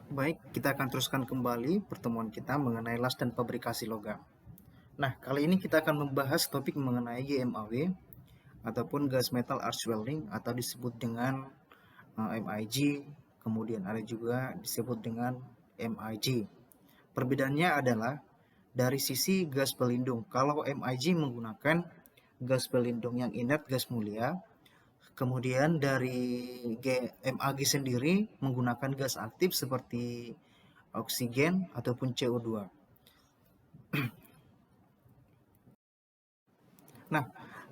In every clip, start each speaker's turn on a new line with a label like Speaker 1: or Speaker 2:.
Speaker 1: Baik, kita akan teruskan kembali pertemuan kita mengenai las dan fabrikasi logam. Nah, kali ini kita akan membahas topik mengenai GMAW ataupun gas metal arc welding atau disebut dengan MIG, kemudian ada juga disebut dengan MIG. Perbedaannya adalah dari sisi gas pelindung. Kalau MIG menggunakan gas pelindung yang inert, gas mulia. Kemudian dari MAG sendiri menggunakan gas aktif seperti oksigen ataupun CO2. Nah,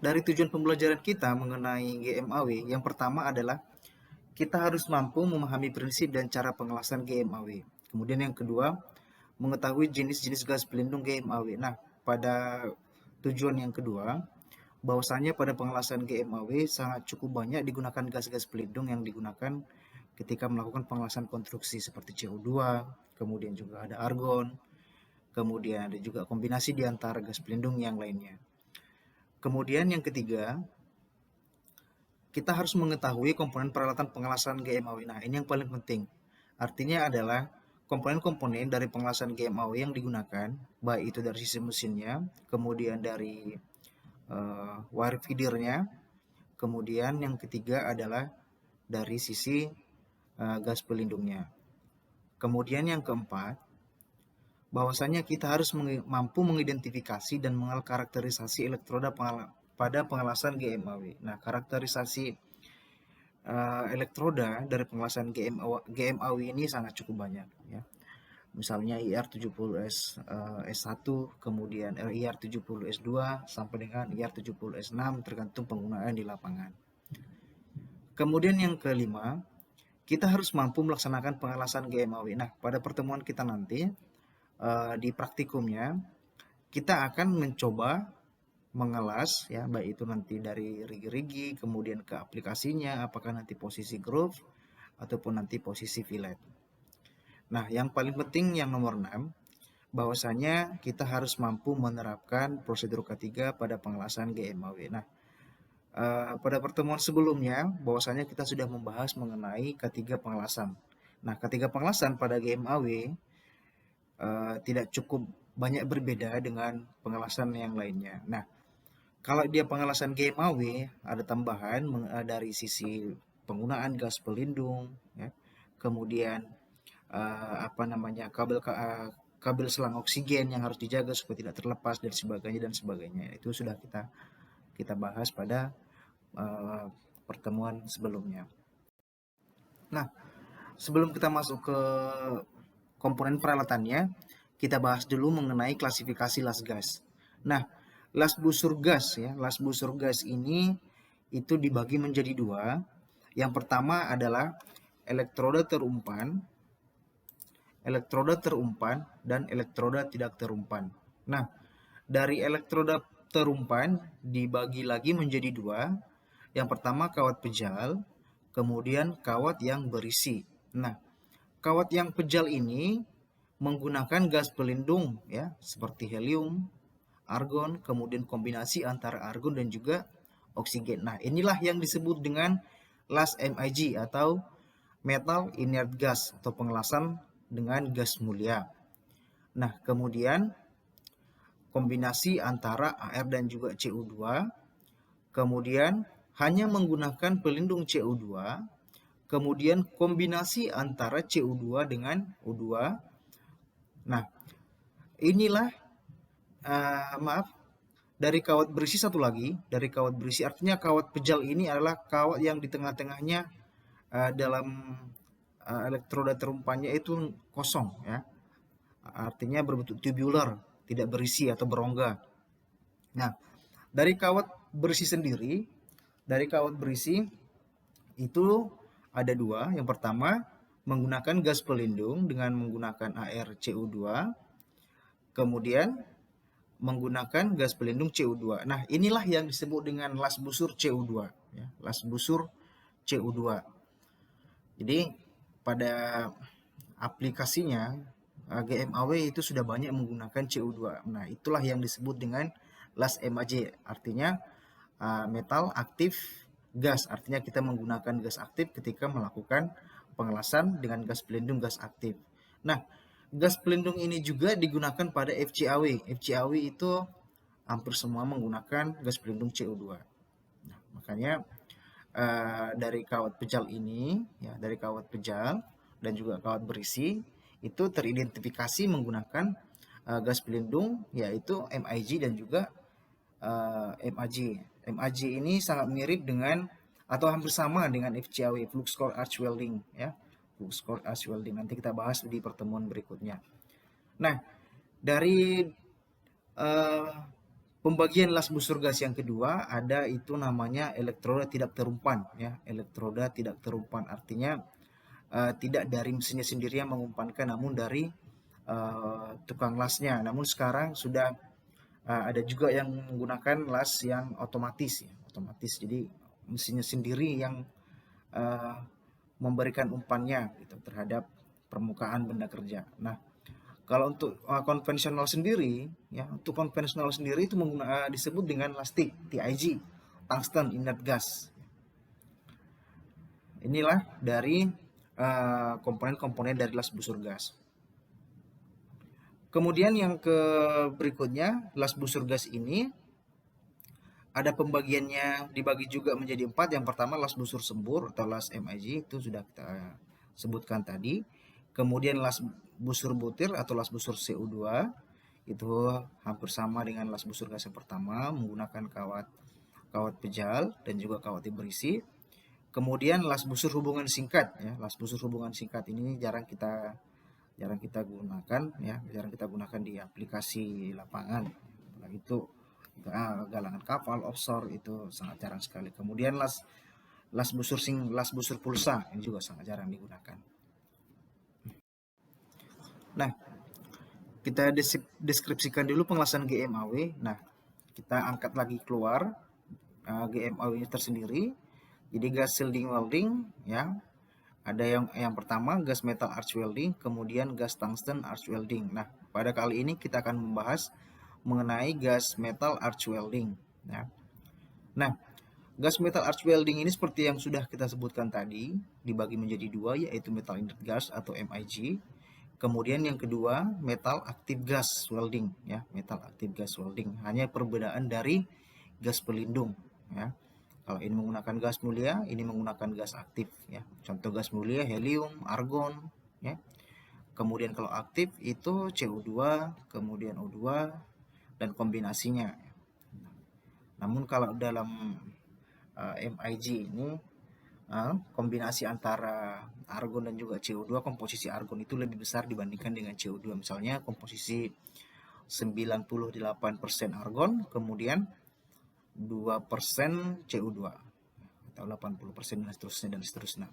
Speaker 1: dari tujuan pembelajaran kita mengenai GMAW, yang pertama adalah kita harus mampu memahami prinsip dan cara pengelasan GMAW. Kemudian yang kedua, mengetahui jenis-jenis gas pelindung GMAW. Nah, pada tujuan yang kedua, bahwasanya pada pengelasan GMAW sangat cukup banyak digunakan gas-gas pelindung yang digunakan ketika melakukan pengelasan konstruksi seperti CO2, kemudian juga ada argon, kemudian ada juga kombinasi di antara gas pelindung yang lainnya. Kemudian yang ketiga, kita harus mengetahui komponen peralatan pengelasan GMAW. Nah, ini yang paling penting. Artinya adalah komponen-komponen dari pengelasan GMAW yang digunakan, baik itu dari sisi mesinnya, kemudian dari wire feedernya, kemudian yang ketiga adalah dari sisi gas pelindungnya. Kemudian yang keempat, bahwasanya kita harus mampu mengidentifikasi dan mengenal karakterisasi elektroda pada pengelasan GMAW. Nah, karakterisasi elektroda dari pengelasan GMAW ini sangat cukup banyak, ya. Misalnya IR70S S1, kemudian IR70S2 sampai dengan IR70S6 tergantung penggunaan di lapangan. Kemudian yang kelima, kita harus mampu melaksanakan pengelasan GMAW. Nah, pada pertemuan kita nanti di praktikumnya kita akan mencoba mengelas, ya, baik itu nanti dari rigi-rigi kemudian ke aplikasinya, apakah nanti posisi groove ataupun nanti posisi fillet. Nah, yang paling penting yang nomor 6, bahwasanya kita harus mampu menerapkan prosedur ketiga pada pengelasan GMAW. Nah, pada pertemuan sebelumnya bahwasanya kita sudah membahas mengenai ketiga pengelasan. Nah, ketiga pengelasan pada GMAW tidak cukup banyak berbeda dengan pengelasan yang lainnya. Nah, kalau dia pengelasan GMAW ada tambahan dari sisi penggunaan gas pelindung, ya. Kemudian kabel selang oksigen yang harus dijaga supaya tidak terlepas dan sebagainya. Itu sudah kita bahas pada uh, pertemuan sebelumnya. Nah, sebelum kita masuk ke komponen peralatannya, kita bahas dulu mengenai klasifikasi las gas. Nah, las busur gas, ya, las busur gas ini itu dibagi menjadi dua. Yang pertama adalah elektroda terumpan dan elektroda tidak terumpan. Nah, dari elektroda terumpan dibagi lagi menjadi dua. Yang pertama kawat pejal, kemudian kawat yang berisi. Nah, kawat yang pejal ini menggunakan gas pelindung, ya, seperti helium, argon, kemudian kombinasi antara argon dan juga oksigen. Nah, inilah yang disebut dengan las MIG atau metal inert gas atau pengelasan dengan gas mulia. Nah, kemudian kombinasi antara AR dan juga CO2, kemudian hanya menggunakan pelindung CO2, kemudian kombinasi antara CO2 dengan O2. Nah, inilah dari kawat berisi satu lagi, dari kawat berisi artinya kawat pejal ini adalah kawat yang di tengah-tengahnya dalam elektroda terumpannya itu kosong, ya. Artinya berbentuk tubular, tidak berisi atau berongga. Nah, dari kawat berisi sendiri, dari kawat berisi itu ada dua. Yang pertama menggunakan gas pelindung dengan menggunakan ArCO2, kemudian menggunakan gas pelindung CO2. Nah, inilah yang disebut dengan las busur CO2, ya, las busur CO2. Jadi pada aplikasinya GMAW itu sudah banyak menggunakan CO2. Nah, itulah yang disebut dengan las MAG. Artinya metal aktif gas. Artinya kita menggunakan gas aktif ketika melakukan pengelasan dengan gas pelindung gas aktif. Nah, gas pelindung ini juga digunakan pada FCAW. FCAW itu hampir semua menggunakan gas pelindung CO2. Nah, makanya dari kawat pejal ini, ya, dari kawat pejal dan juga kawat berisi itu teridentifikasi menggunakan gas pelindung yaitu MIG dan juga MAG. MAG ini sangat mirip dengan atau hampir sama dengan FCAW, flux core arch welding, ya. Flux core arch welding nanti kita bahas di pertemuan berikutnya. Nah, dari pembagian las busur gas yang kedua ada itu namanya elektroda tidak terumpan, ya. Elektroda tidak terumpan artinya tidak dari mesinnya sendiri yang mengumpankan, namun dari tukang lasnya. Namun sekarang sudah ada juga yang menggunakan las yang otomatis, ya. Otomatis, jadi mesinnya sendiri yang memberikan umpannya gitu terhadap permukaan benda kerja. Nah, kalau untuk konvensional sendiri, ya, untuk konvensional sendiri itu disebut dengan lastik TIG, tungsten inert gas. Inilah dari komponen-komponen dari las busur gas. Kemudian yang berikutnya, las busur gas ini ada pembagiannya, dibagi juga menjadi 4. Yang pertama las busur sembur atau las MIG, itu sudah kita sebutkan tadi. Kemudian las busur butir atau las busur CO2 itu hampir sama dengan las busur gas yang pertama, menggunakan kawat pejal dan juga kawat berisi. Kemudian las busur hubungan singkat, ya. Las busur hubungan singkat ini jarang kita gunakan, ya, jarang kita gunakan di aplikasi lapangan. Nah, itu galangan kapal offshore itu sangat jarang sekali. Kemudian las busur pulsa ini juga sangat jarang digunakan. Nah, kita deskripsikan dulu pengelasan GMAW. Nah, kita angkat lagi keluar GMAW tersendiri. Jadi gas shielding welding, ya. Ada yang pertama gas metal arch welding, kemudian gas tungsten arch welding. Nah, pada kali ini kita akan membahas mengenai gas metal arch welding, ya. Nah, gas metal arch welding ini seperti yang sudah kita sebutkan tadi, dibagi menjadi dua, yaitu metal inert gas atau MIG. Kemudian yang kedua, metal active gas welding, ya, metal active gas welding. Hanya perbedaan dari gas pelindung, ya. Kalau ini menggunakan gas mulia, ini menggunakan gas aktif, ya. Contoh gas mulia helium, argon, ya. Kemudian kalau aktif itu CO2, kemudian O2 dan kombinasinya. Namun kalau dalam MIG ini kombinasi antara argon dan juga CO2, komposisi argon itu lebih besar dibandingkan dengan CO2. Misalnya komposisi 98% argon, kemudian 2% CO2 atau 80% dan seterusnya.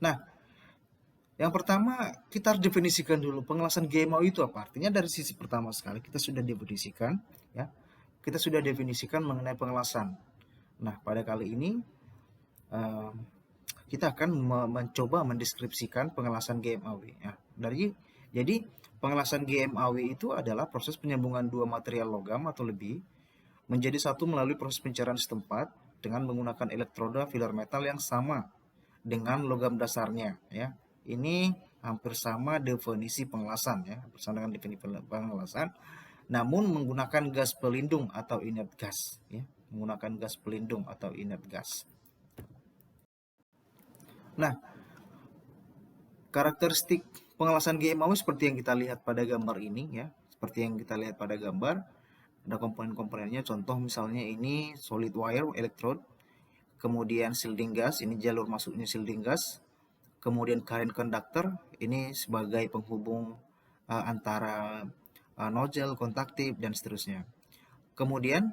Speaker 1: Nah, yang pertama kita harus definisikan dulu pengelasan GMAW itu apa. Artinya dari sisi pertama sekali kita sudah definisikan, ya. Kita sudah definisikan mengenai pengelasan. Nah, pada kali ini kita akan mencoba mendeskripsikan pengelasan GMAW, ya. Jadi pengelasan GMAW itu adalah proses penyambungan dua material logam atau lebih menjadi satu melalui proses pencairan setempat dengan menggunakan elektroda filler metal yang sama dengan logam dasarnya, ya. Ini hampir sama definisi pengelasan, ya, bersama dengan definisi pengelasan, namun menggunakan gas pelindung atau inert gas, ya, menggunakan gas pelindung atau inert gas. Nah, karakteristik pengelasan GMAW seperti yang kita lihat pada gambar ini, ya, seperti yang kita lihat pada gambar, ada komponen-komponennya. Contoh misalnya ini solid wire electrode, kemudian shielding gas, ini jalur masuknya shielding gas, kemudian current conductor, ini sebagai penghubung antara nozzle, kontaktif, dan seterusnya. Kemudian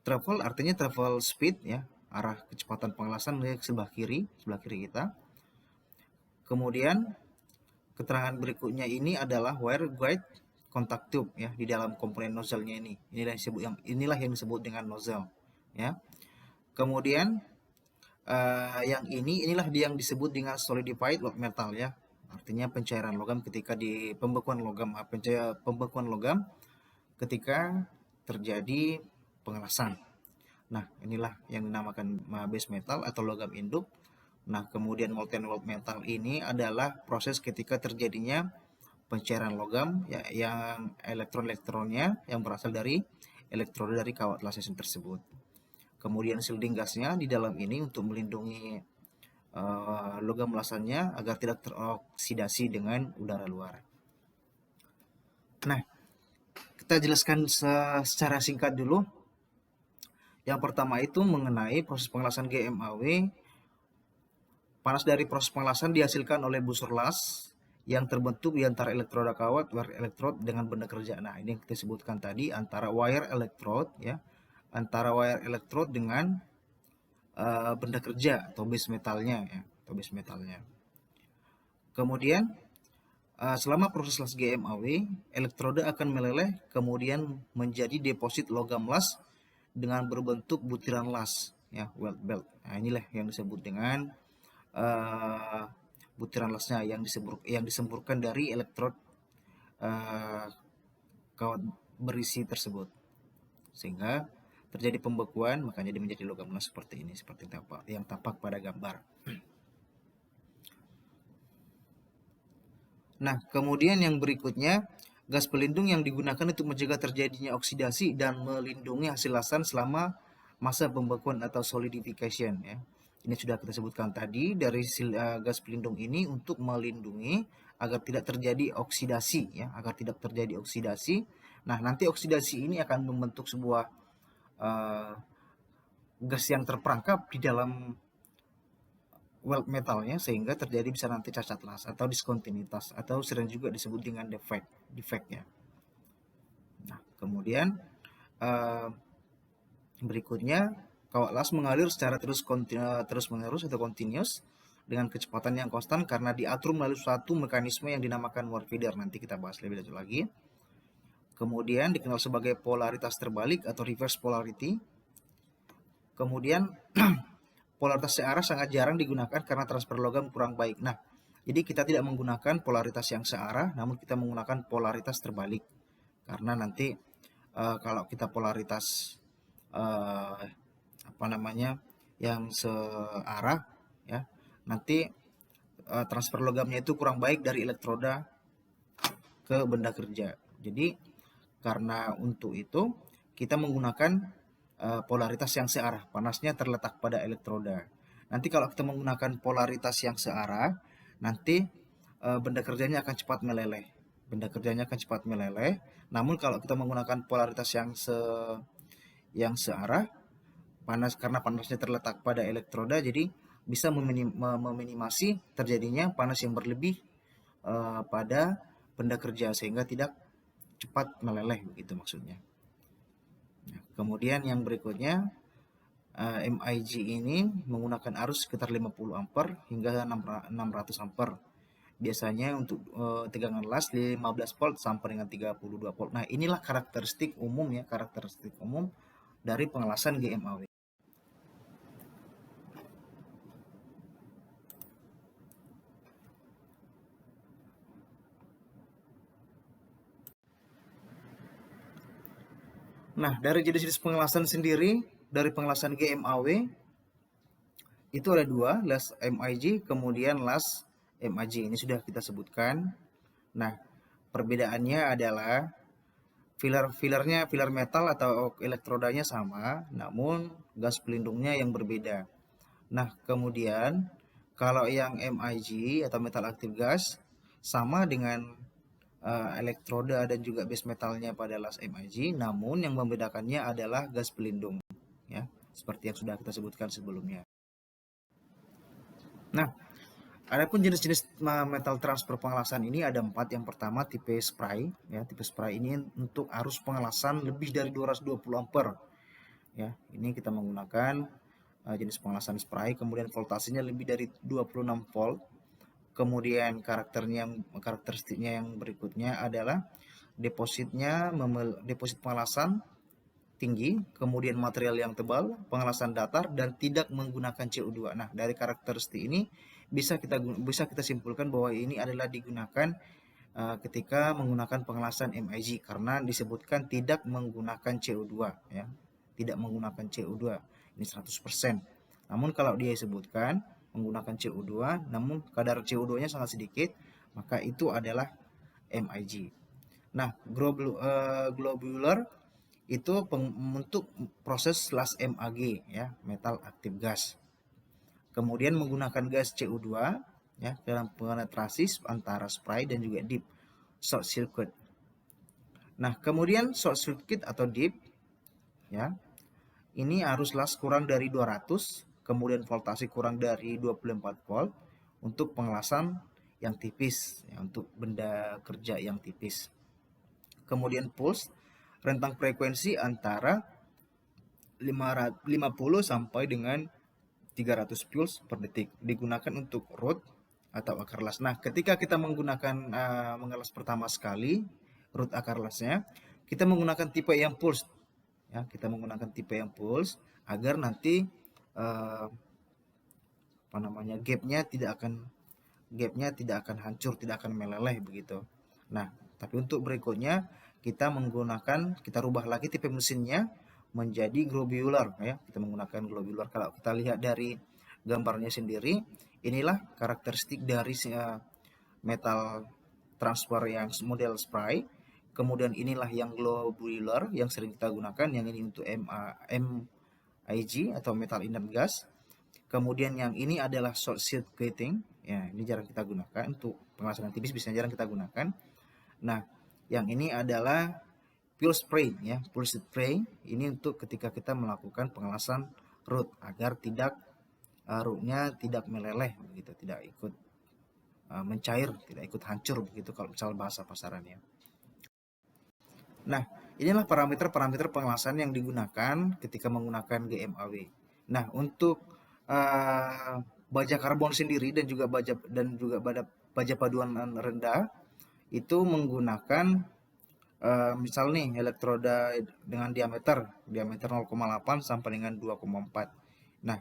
Speaker 1: travel artinya travel speed, ya, arah kecepatan pengelasan ke sebelah kiri kita. Kemudian keterangan berikutnya ini adalah wire guide contact tube, ya, di dalam komponen nozzle-nya ini. Inilah yang disebut dengan nozzle, ya. Kemudian inilah yang disebut dengan solidified load metal, ya. Artinya pencairan logam ketika di pembekuan logam ketika terjadi pengelasan. Nah, inilah yang dinamakan base metal atau logam induk. Nah, kemudian molten world metal ini adalah proses ketika terjadinya pencairan logam ya, yang elektron-elektronnya yang berasal dari elektroda dari kawat lasesin tersebut. Kemudian shielding gasnya di dalam ini untuk melindungi logam lasannya agar tidak teroksidasi dengan udara luar. Nah, kita jelaskan secara singkat dulu. Yang pertama itu mengenai proses pengelasan GMAW. Panas dari proses pengelasan dihasilkan oleh busur las yang terbentuk di antara elektroda kawat, wire electrode dengan benda kerja. Nah, ini yang kita sebutkan tadi antara wire electrode ya, antara wire electrode dengan benda kerja atau base metalnya ya, atau base metalnya. Kemudian selama proses las GMAW, elektroda akan meleleh kemudian menjadi deposit logam las dengan berbentuk butiran las ya, weld belt. Nah, inilah yang disebut dengan butiran lasnya yang disemburkan dari elektrod kawat berisi tersebut, sehingga terjadi pembekuan, makanya dia menjadi logam las seperti ini, seperti yang tampak pada gambar. Nah, kemudian yang berikutnya, gas pelindung yang digunakan untuk mencegah terjadinya oksidasi dan melindungi hasil lasan selama masa pembekuan atau solidification ya. Ini sudah kita sebutkan tadi, dari gas pelindung ini untuk melindungi agar tidak terjadi oksidasi ya, agar tidak terjadi oksidasi. Nah, nanti oksidasi ini akan membentuk sebuah gas yang terperangkap di dalam weld metalnya sehingga terjadi bisa nanti cacat las atau diskontinuitas atau sering juga disebut dengan defeknya. Nah, kemudian berikutnya kawat las mengalir secara terus menerus atau continuous dengan kecepatan yang konstan karena diatur melalui suatu mekanisme yang dinamakan Moore feeder. Nanti kita bahas lebih lanjut lagi. Kemudian dikenal sebagai polaritas terbalik atau reverse polarity. Kemudian polaritas searah sangat jarang digunakan karena transfer logam kurang baik. Nah, jadi kita tidak menggunakan polaritas yang searah, namun kita menggunakan polaritas terbalik. Karena nanti kalau kita polaritas yang searah ya, nanti transfer logamnya itu kurang baik dari elektroda ke benda kerja. Jadi karena untuk itu kita menggunakan polaritas yang searah, panasnya terletak pada elektroda. Nanti kalau kita menggunakan polaritas yang searah, nanti benda kerjanya akan cepat meleleh. Benda kerjanya akan cepat meleleh. Namun kalau kita menggunakan polaritas yang searah, karena panasnya terletak pada elektroda, jadi bisa meminimasi terjadinya panas yang berlebih pada benda kerja sehingga tidak cepat meleleh, begitu maksudnya. Nah, kemudian yang berikutnya MIG ini menggunakan arus sekitar 50 ampere hingga 600 ampere. Biasanya untuk tegangan las 15 volt sampai dengan 32 volt. Nah, inilah karakteristik umum dari pengelasan GMAW. Nah, dari jenis-jenis pengelasan sendiri, dari pengelasan GMAW, itu ada dua, las MIG, kemudian las MAG. Ini sudah kita sebutkan. Nah, perbedaannya adalah filler metal atau elektrodanya sama, namun gas pelindungnya yang berbeda. Nah, kemudian kalau yang MIG atau metal aktif gas sama dengan elektroda dan juga base metalnya pada las MIG, namun yang membedakannya adalah gas pelindung ya, seperti yang sudah kita sebutkan sebelumnya. Nah, adapun jenis-jenis metal transfer pengelasan ini ada 4. Yang pertama tipe spray ya, tipe spray ini untuk arus pengelasan lebih dari 220 ampere ya. Ini kita menggunakan jenis pengelasan spray, kemudian voltasenya lebih dari 26 volt. Kemudian karakteristiknya yang berikutnya adalah deposit pengelasan tinggi, kemudian material yang tebal, pengelasan datar, dan tidak menggunakan CO2. Nah, dari karakteristik ini bisa kita simpulkan bahwa ini adalah digunakan ketika menggunakan pengelasan MIG karena disebutkan tidak menggunakan CO2 ya, tidak menggunakan CO2, ini 100%. Namun kalau dia sebutkan menggunakan CO2 namun kadar CO2-nya sangat sedikit, maka itu adalah MIG. Nah, globular itu untuk proses MAG ya, metal aktif gas. Kemudian menggunakan gas CO2 ya dalam penetrasi antara spray dan juga dip, short circuit. Nah, kemudian short circuit atau dip ya, ini arus las kurang dari 200, kemudian voltase kurang dari 24 volt untuk pengelasan yang tipis ya, untuk benda kerja yang tipis. Kemudian pulse, rentang frekuensi antara 50 sampai dengan 300 puls per detik, digunakan untuk root atau akar las. Nah, ketika kita menggunakan mengelas pertama sekali root akar lasnya, kita menggunakan tipe yang pulse ya, kita menggunakan tipe yang pulse agar nanti gapnya tidak akan hancur, tidak akan meleleh begitu. Nah, tapi untuk berikutnya kita rubah lagi tipe mesinnya menjadi globular ya. Kita menggunakan globular. Kalau kita lihat dari gambarnya sendiri, inilah karakteristik dari metal transfer yang model spray. Kemudian inilah yang globular yang sering kita gunakan, yang ini untuk MIG atau metal inert gas. Kemudian yang ini adalah short circuiting, ya ini jarang kita gunakan untuk pengelasan tipis, biasanya jarang kita gunakan. Nah, yang ini adalah pure spray ya, pure spray ini untuk ketika kita melakukan pengelasan root agar rootnya tidak meleleh begitu, tidak ikut mencair, tidak ikut hancur begitu kalau misal bahasa pasarannya. Nah, inilah parameter-parameter pengelasan yang digunakan ketika menggunakan GMAW. Nah, untuk baja karbon sendiri dan juga baja paduan rendah itu menggunakan misal nih elektroda dengan diameter 0,8 sampai dengan 2,4. Nah,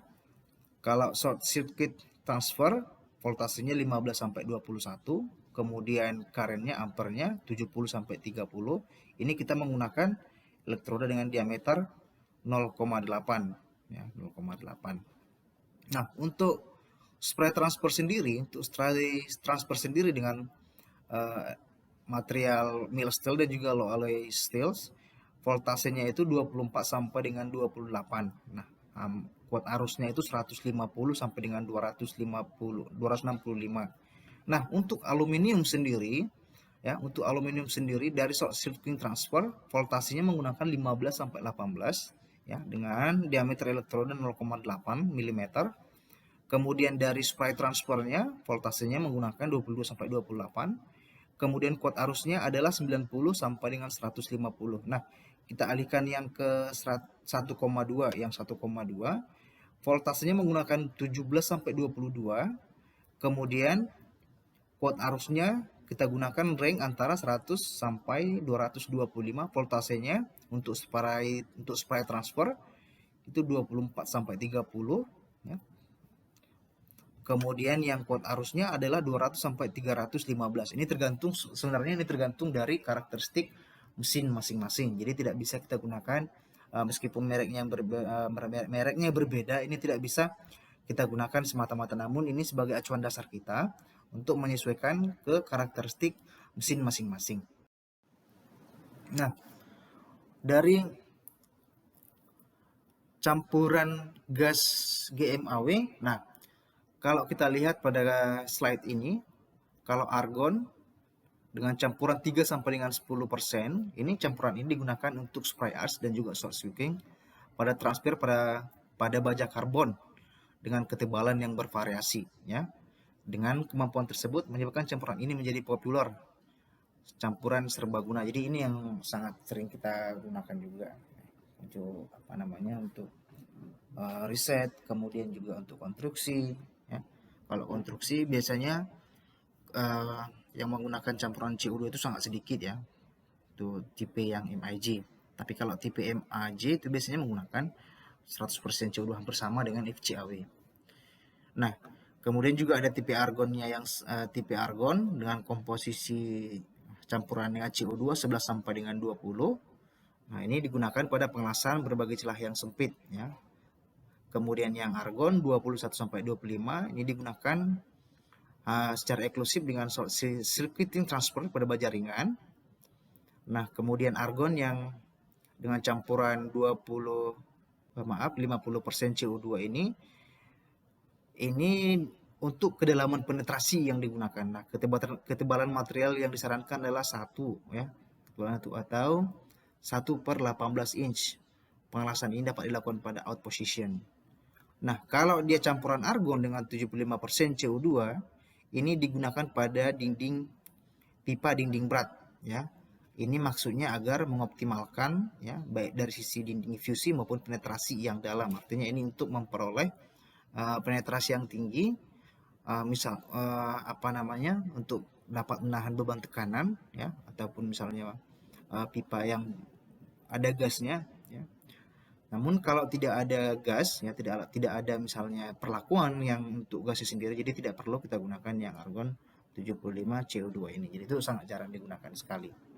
Speaker 1: kalau short circuit transfer voltasenya 15 sampai 21, kemudian karennya ampernya 70 sampai 30. Ini kita menggunakan elektroda dengan diameter 0,8 ya, 0,8. Nah, untuk spray transfer sendiri dengan material mild steel dan juga low alloy steels, voltasenya itu 24 sampai dengan 28. Nah, kuat arusnya itu 150 sampai dengan 265. Nah, untuk aluminium sendiri dari short circuit transfer voltasenya menggunakan 15 sampai 18 ya, dengan diameter elektroda 0,8 mm. Kemudian dari spray transfernya voltasenya menggunakan 22 sampai 28. Kemudian kuat arusnya adalah 90 sampai dengan 150. Nah, kita alihkan yang ke 1,2. Yang 1,2 voltasenya menggunakan 17 sampai 22. Kemudian kuat arusnya kita gunakan range antara 100 sampai 225. Voltasenya untuk spray transfer itu 24 sampai 30 ya. Kemudian yang kuat arusnya adalah 200 sampai 315. Ini tergantung dari karakteristik mesin masing-masing. Jadi tidak bisa kita gunakan meskipun mereknya berbeda, ini tidak bisa kita gunakan semata-mata. Namun ini sebagai acuan dasar kita untuk menyesuaikan ke karakteristik mesin masing-masing. Nah, dari campuran gas GMAW, nah kalau kita lihat pada slide ini, kalau argon dengan campuran 3 sampai dengan 10%, ini campuran ini digunakan untuk spray arch dan juga short circuiting pada transfer pada baja karbon dengan ketebalan yang bervariasi ya. Dengan kemampuan tersebut menyebabkan campuran ini menjadi populer, campuran serbaguna. Jadi ini yang sangat sering kita gunakan juga untuk untuk riset, kemudian juga untuk konstruksi. Kalau konstruksi biasanya yang menggunakan campuran CO2 itu sangat sedikit ya, itu tipe yang MIG. Tapi kalau tipe MAG itu biasanya menggunakan 100% CO2 hampir sama dengan FCAW. Nah, kemudian juga ada tipe argonnya yang tipe argon dengan komposisi campuran dengan CO2 11 sampai dengan 20. Nah, ini digunakan pada pengelasan berbagai celah yang sempit ya. Kemudian yang argon 21 sampai 25 ini digunakan secara eksklusif dengan circuiting transport pada baja ringan. Nah, kemudian argon yang dengan campuran 50% CO2 ini untuk kedalaman penetrasi yang digunakan. Nah, ketebalan material yang disarankan adalah 1 ya. Atau 1/18 inch. Pengelasan ini dapat dilakukan pada out position. Nah, kalau dia campuran argon dengan 75% CO2, ini digunakan pada pipa dinding berat ya. Ini maksudnya agar mengoptimalkan ya baik dari sisi dinding fusi maupun penetrasi yang dalam. Artinya ini untuk memperoleh penetrasi yang tinggi, untuk dapat menahan beban tekanan ya, ataupun misalnya pipa yang ada gasnya ya. Namun kalau tidak ada gas ya, tidak ada misalnya perlakuan yang untuk gasnya sendiri, jadi tidak perlu kita gunakan yang argon 75 CO2 ini. Jadi itu sangat jarang digunakan sekali.